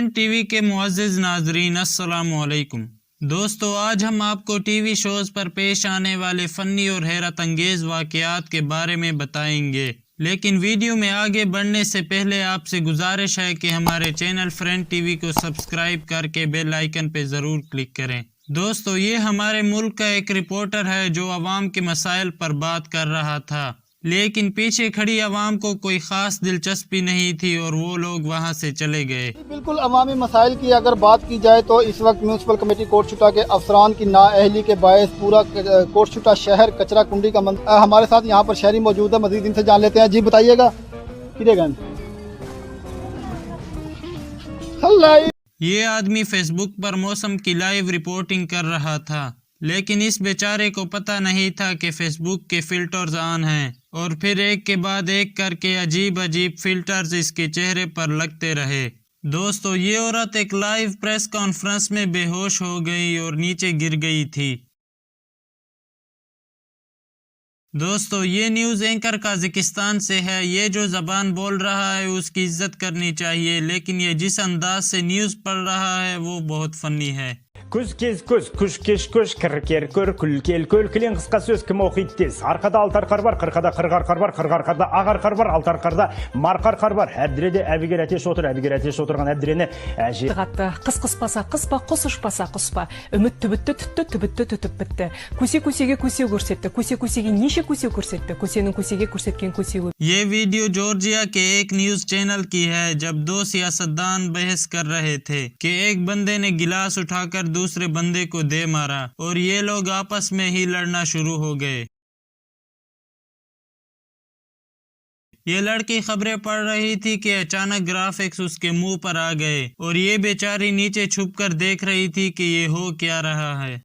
Friend TV के मुअज़्ज़िज़ नाज़रीन, अस्सलामु अलैकुम। दोस्तों, आज हम आपको टीवी शोज़ पर पेश आने वाले फ़नी और हैरत अंगेज़ वाक़यात के बारे में बताएंगे। लेकिन वीडियो में आगे बढ़ने से पहले आपसे गुजारिश है कि हमारे चैनल फ्रेंड टीवी को सब्सक्राइब करके बेल आइकन पे ज़रूर क्लिक करें। दोस्तों, ये हमारे मुल्क का एक रिपोर्टर है जो अवाम के मसाइल पर बात कर रहा था, लेकिन पीछे खड़ी अवाम को कोई ख़ास दिलचस्पी नहीं थी और वो लोग वहाँ से चले गए। बिल्कुल, अवामी मसाइल की अगर बात की जाए तो इस वक्त म्यूनसिपल कमेटी कोटशुटा के अफसरान की नाअहली के बायस पूरा कोटशुटा शहर कचरा कुंडी का हमारे साथ यहाँ पर शहरी मौजूद है, मजीद इनसे जान लेते हैं। जी बताइएगा। ये आदमी फेसबुक पर मौसम की लाइव रिपोर्टिंग कर रहा था, लेकिन इस बेचारे को पता नहीं था कि फेसबुक के फिल्टर्स ऑन हैं, और फिर एक के बाद एक करके अजीब अजीब फिल्टर्स इसके चेहरे पर लगते रहे। दोस्तों, ये औरत एक लाइव प्रेस कॉन्फ्रेंस में बेहोश हो गई और नीचे गिर गई थी। दोस्तों, ये न्यूज़ एंकर काज़ाकिस्तान से है। ये जो ज़बान बोल रहा है उसकी इज्जत करनी चाहिए, लेकिन ये जिस अंदाज से न्यूज़ पढ़ रहा है वो बहुत फ़नी है। Күз кез күз, күш кеш күш, кір көр, күлкел көл, кілең қысқа сөз кім оқиды тез. Арқада алты арқар бар, қырқада қырық арқар бар, қырық арқарда ақ арқар бар, алты арқарда марқа арқар бар. Әбдіреде әбігер әтеш отыр, әбігер әтеш отырған әбдірені әже. Қыс қыспаса қыспа, құс ұшпаса құспа. Үміт түбітті түтті, түбітті түтіп бітті. Көсе көсеге көсе көрсетті, көсе көсеге неше көсе көрсетті, көсенің көсеге көрсеткен көсе көп। ये वीडियो जॉर्जिया के एक न्यूज़ चैनल की है, जब दो सियासतदान बहस कर रहे थे कि एक बंदे ने गिलास उठाकर दूसरे बंदे को दे मारा और ये लोग आपस में ही लड़ना शुरू हो गए। ये लड़की खबरें पढ़ रही थी कि अचानक ग्राफिक्स उसके मुंह पर आ गए और ये बेचारी नीचे छुपकर देख रही थी कि ये हो क्या रहा है।